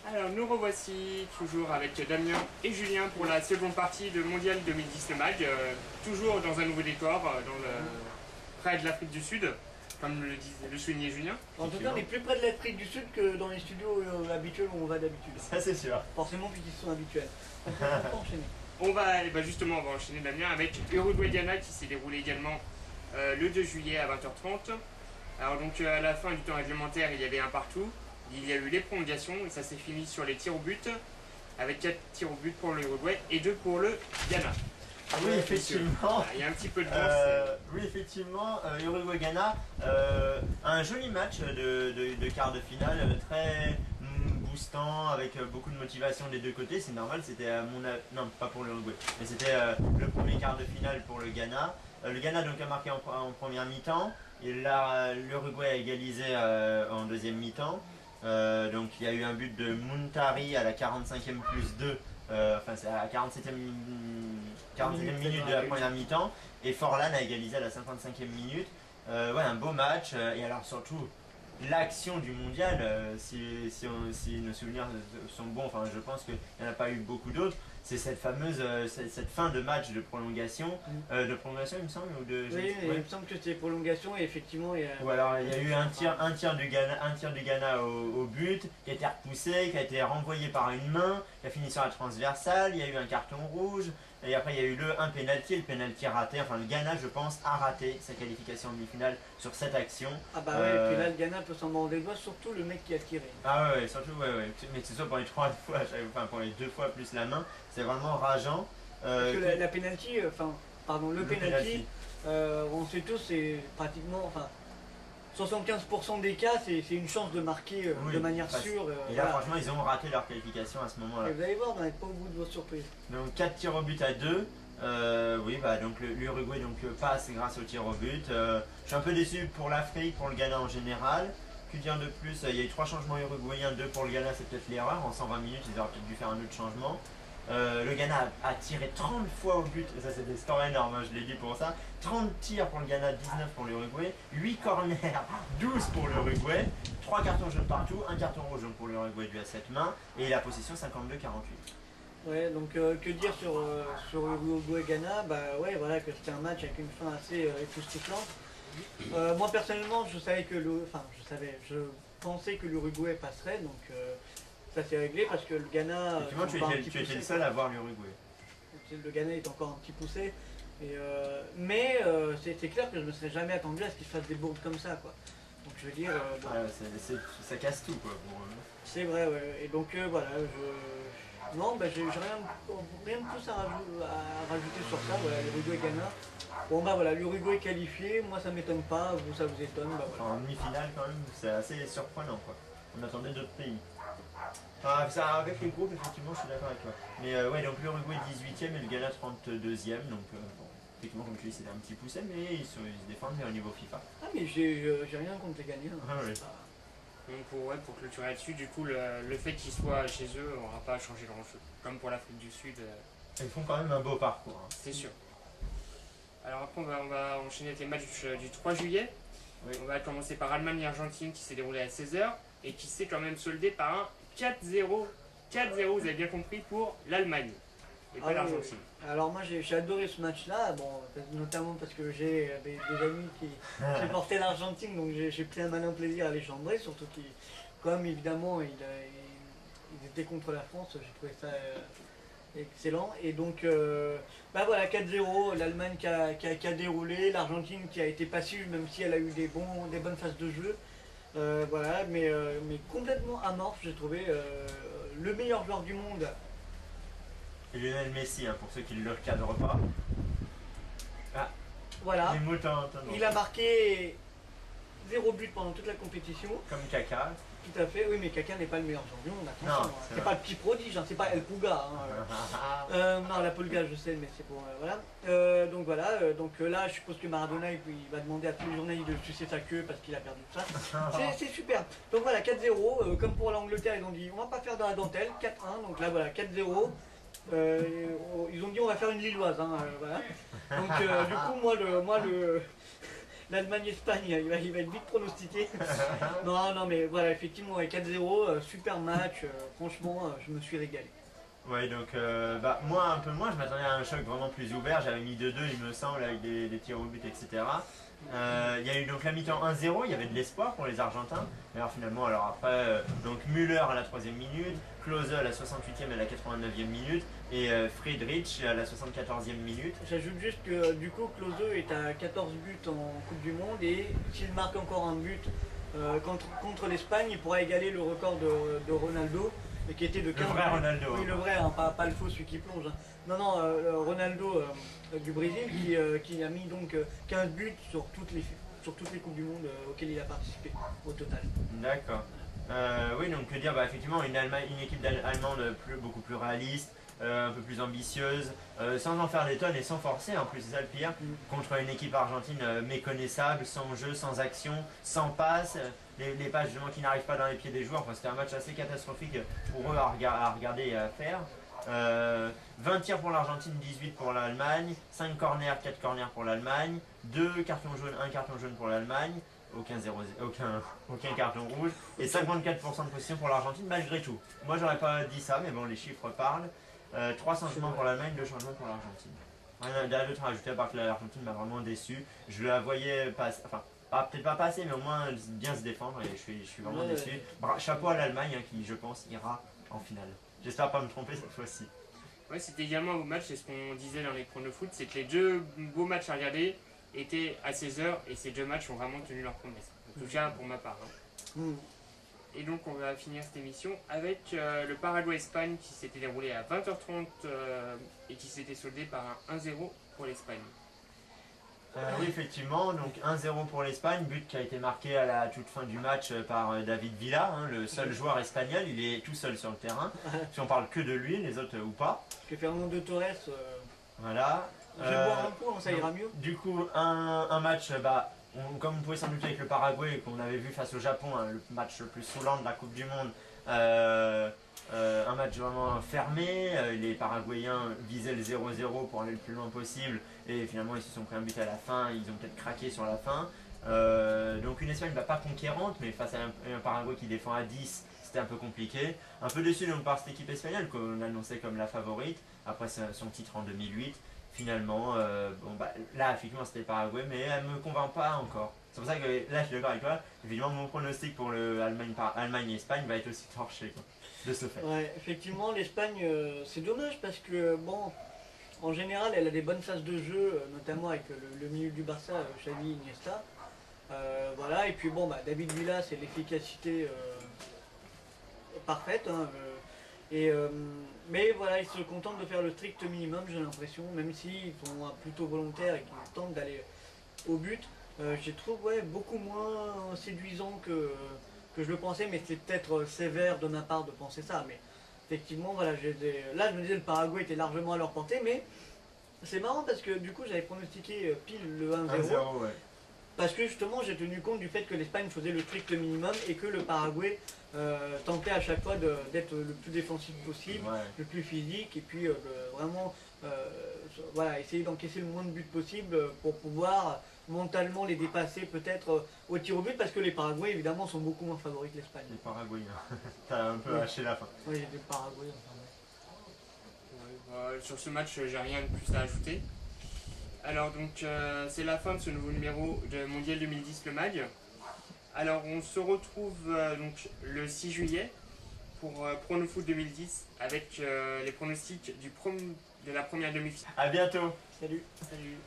Alors nous revoici toujours avec Damien et Julien pour la seconde partie de Mondial 2010 le MAG, toujours dans un nouveau décor, près de l'Afrique du Sud, comme le soulignait Julien. En tout cas, on est plus près de l'Afrique du Sud que dans les studios habituels où on va d'habitude. Ça c'est sûr. Forcément puisqu'ils sont habituels. Donc on peut enchaîner. Justement, on va enchaîner Damien avec Uruguay-Ghana qui s'est déroulé également le 2 juillet à 20h30. Alors donc à la fin du temps réglementaire, il y avait un partout. Il y a eu les prolongations et ça s'est fini sur les tirs au but, avec 4 tirs au but pour l'Uruguay et 2 pour le Ghana. Oui, effectivement. Il y a un petit peu de oui, effectivement, Uruguay-Ghana, un joli match de quart de finale, très boostant, avec beaucoup de motivation des deux côtés. C'est normal, c'était non, pas pour l'Uruguay, mais c'était le premier quart de finale pour le Ghana. Le Ghana donc a marqué en première mi-temps, et là l'Uruguay a égalisé en deuxième mi-temps. Donc il y a eu un but de Muntari à la 45e plus 2, enfin c'est à la 47e minute de la première mi-temps, et Forlan a égalisé à la 55e minute. Ouais, un beau match, et alors surtout l'action du mondial, si nos souvenirs sont bons, enfin je pense qu'il n'y en a pas eu beaucoup d'autres, c'est cette fameuse cette fin de match de prolongation, il me semble, ou de... Oui, il me semble que c'était prolongation et effectivement... Ou alors il y a eu un tir du Ghana au but, qui a été repoussé, qui a été renvoyé par une main, qui a fini sur la transversale, il y a eu un carton rouge, et après il y a eu un penalty, le penalty raté, enfin le Ghana je pense a raté sa qualification en demi-finale sur cette action. Ah bah ouais, et puis là le Ghana peut s'en mordre les doigts, surtout le mec qui a tiré. Ah ouais, surtout, ouais, mais que ce soit pour les 3 fois, enfin pour les 2 fois plus la main, c'est vraiment rageant. Parce que la penalty, le penalty, on sait tous, c'est pratiquement, 75% des cas, c'est une chance de marquer de manière sûre. Et là, franchement, ils ont raté leur qualification à ce moment-là. Et vous allez voir, vous n'êtes pas au bout de vos surprises. Donc 4 tirs au but à 2. Oui, bah donc l'Uruguay passe grâce au tir au but. Je suis un peu déçu pour l'Afrique, pour le Ghana en général. Que dire de plus? Il y a eu 3 changements uruguayens, 2 pour le Ghana, c'est peut-être l'erreur. En 120 minutes, ils auraient peut-être dû faire un autre changement. Le Ghana a tiré 30 fois au but, et ça c'est des scores énormes, hein, je l'ai dit pour ça. 30 tirs pour le Ghana, 19 pour l'Uruguay, 8 corners, 12 pour l'Uruguay, 3 cartons jaunes partout, un carton rouge pour l'Uruguay dû à cette main, et la possession 52-48. Ouais, donc que dire sur Uruguay-Ghana? Bah ouais, voilà, que c'était un match avec une fin assez époustouflante. Moi personnellement, je pensais que l'Uruguay passerait, donc ça s'est réglé parce que le Ghana... Effectivement, tu étais le seul à voir l'Uruguay. Le Ghana est encore un petit poussé, mais c'est clair que je ne me serais jamais attendu à ce qu'il fasse des bourdes comme ça, quoi. Donc je veux dire... ça casse tout, quoi. C'est vrai, ouais. Et donc voilà, non, bah, j'ai rien de plus à rajouter sur ça, voilà, l'Uruguay-Ghana. Bon bah voilà, l'Uruguay qualifié, moi ça m'étonne pas, vous ça vous étonne, bah voilà. En demi-finale quand même, c'est assez surprenant, quoi. On attendait d'autres pays. Enfin, ça, avec les groupes, effectivement, je suis d'accord avec toi. Mais ouais, donc l'Uruguay 18e et le Ghana 32e, donc bon, effectivement, comme tu dis, c'était un petit poussé, mais ils se défendent bien au niveau FIFA. Ah, mais j'ai rien contre les gagnants. Ah, oui. Donc pour clôturer là-dessus, du coup, le fait qu'ils soient chez eux n'aura pas changé grand-chose. Comme pour l'Afrique du Sud. Ils font quand même un beau parcours. Hein. C'est sûr. Alors après, on va enchaîner avec les matchs du 3 juillet. Oui. On va commencer par Allemagne-Argentine qui s'est déroulé à 16h et qui s'est quand même soldé par un 4-0. 4-0, vous avez bien compris, pour l'Allemagne et pas l'Argentine. Oui. Alors moi j'ai adoré ce match-là, bon, notamment parce que j'ai des amis qui supportaient l'Argentine, donc j'ai pris un malin plaisir à les chambrer, surtout qu'ils, comme évidemment ils étaient contre la France, j'ai trouvé ça excellent. Et donc bah voilà, 4-0, l'Allemagne qui a déroulé, l'Argentine qui a été passive même si elle a eu des bonnes phases de jeu. Voilà, mais complètement amorphe, j'ai trouvé le meilleur joueur du monde. Et Lionel Messi, hein, pour ceux qui ne le recadrent pas. Ah, voilà, il a marqué 0 but pendant toute la compétition. Comme Kaka. Tout à fait, oui, mais Kaka n'est pas le meilleur joueur du monde, attention. C'est pas le petit prodige, hein, c'est pas El Puga. Hein, non, la Pulga, je sais, mais c'est pour... voilà. Donc voilà, donc là, je suppose que Maradona, il va demander à tous les journalistes de sucer sa queue parce qu'il a perdu tout ça. C'est super. Donc voilà, 4-0, comme pour l'Angleterre, ils ont dit, on va pas faire dans la dentelle, 4-1, donc là, voilà, 4-0. Ils ont dit, on va faire une lilloise, hein, voilà. Donc du coup, moi, l'Allemagne-Espagne, il va être vite pronostiqué. Non, mais voilà, effectivement, avec 4-0, super match. Franchement, je me suis régalé. Ouais, donc moi un peu moins, je m'attendais à un choc vraiment plus ouvert. J'avais mis 2-2, il me semble, avec des tirs au but, etc. Il y a eu donc la mi-temps 1-0, il y avait de l'espoir pour les Argentins. Mais alors finalement, après, donc Müller à la 3e minute, Klose à la 68e et à la 89e minute, et Friedrich à la 74e minute. J'ajoute juste que du coup, Klose est à 14 buts en Coupe du Monde et s'il marque encore un but contre l'Espagne, il pourra égaler le record de Ronaldo, qui était de 15 Le vrai buts. Ronaldo. Oui, le vrai, hein, pas le faux, celui qui plonge. Hein. Non, Ronaldo du Brésil qui a mis donc 15 buts sur toutes les Coupes du Monde auxquelles il a participé au total. D'accord. Oui, donc que dire, effectivement, une équipe allemande beaucoup plus réaliste, un peu plus ambitieuse, sans en faire des tonnes et sans forcer, en plus c'est ça le pire, contre une équipe argentine méconnaissable, sans jeu, sans action, sans passe, les passes justement qui n'arrivent pas dans les pieds des joueurs. Enfin, c'était un match assez catastrophique pour eux à regarder et à faire. 20 tirs pour l'Argentine, 18 pour l'Allemagne, 5 corners, 4 corners pour l'Allemagne, 2 cartons jaunes, 1 carton jaune pour l'Allemagne, aucun carton rouge, et 54% de possession pour l'Argentine malgré tout. Moi j'aurais pas dit ça, mais bon, les chiffres parlent. 3 changements pour l'Allemagne, 2 changements pour l'Argentine. Rien d'autre à ajouter à part que l'Argentine m'a vraiment déçu. Je la voyais passer, enfin peut-être pas passer, mais au moins bien se défendre, et je suis vraiment déçu. Chapeau à l'Allemagne qui, je pense, ira en finale. J'espère pas me tromper cette fois-ci. Ouais, c'était également un beau match, c'est ce qu'on disait dans les chrono foot, c'est que les deux beaux matchs à regarder étaient à 16h et ces deux matchs ont vraiment tenu leur promesse. En tout cas pour ma part. Hein. Et donc on va finir cette émission avec le Paraguay-Espagne qui s'était déroulé à 20h30 et qui s'était soldé par un 1-0 pour l'Espagne. Oui, effectivement, donc 1-0 pour l'Espagne, but qui a été marqué à la toute fin du match par David Villa, hein, le seul joueur espagnol, il est tout seul sur le terrain, si on parle que de lui, les autres ou pas. Parce que Fernando Torres, voilà. Je vais boire un coup, ça ira mieux. Du coup, un match, comme vous pouvez s'en douter avec le Paraguay, qu'on avait vu face au Japon, hein, le match le plus saoulant de la Coupe du Monde, un match vraiment fermé, les Paraguayens visaient le 0-0 pour aller le plus loin possible, et finalement ils se sont pris un but à la fin, ils ont peut-être craqué sur la fin. Donc une Espagne pas conquérante, mais face à un Paraguay qui défend à 10, c'était un peu compliqué. Un peu déçu donc par cette équipe espagnole qu'on annonçait comme la favorite, après son titre en 2008. Finalement, là effectivement c'était le Paraguay, mais elle ne me convainc pas encore. C'est pour ça que là je suis d'accord avec toi, évidemment mon pronostic pour le Allemagne et Espagne va être aussi torché, quoi, de ce fait. Ouais, effectivement l'Espagne c'est dommage parce que bon, en général elle a des bonnes phases de jeu, notamment avec le milieu du Barça, Xavi, Iniesta. Voilà, et puis bon David Villa c'est l'efficacité parfaite. Hein, mais voilà, ils se contentent de faire le strict minimum, j'ai l'impression, même s'ils sont plutôt volontaires et qu'ils tentent d'aller au but. Je les trouve beaucoup moins séduisants que je le pensais, mais c'est peut-être sévère de ma part de penser ça. Mais effectivement, voilà, là je me disais le Paraguay était largement à leur portée, mais c'est marrant parce que du coup j'avais pronostiqué pile le 1-0. 1-0, ouais. Parce que justement j'ai tenu compte du fait que l'Espagne faisait le strict minimum et que le Paraguay tentait à chaque fois d'être le plus défensif possible, le plus physique, et puis vraiment voilà, essayer d'encaisser le moins de buts possible pour pouvoir mentalement les dépasser peut-être au tir au but, parce que les Paraguayens évidemment sont beaucoup moins favoris que l'Espagne. Les Paraguayens, t'as un peu haché la fin. Oui, les Paraguayens. Sur ce match, j'ai rien de plus à ajouter. Alors donc c'est la fin de ce nouveau numéro de Mondial 2010 Le Mag. Alors on se retrouve donc le 6 juillet pour Pronofoot 2010 avec les pronostics de la première demi-finale. A bientôt. Salut. Salut.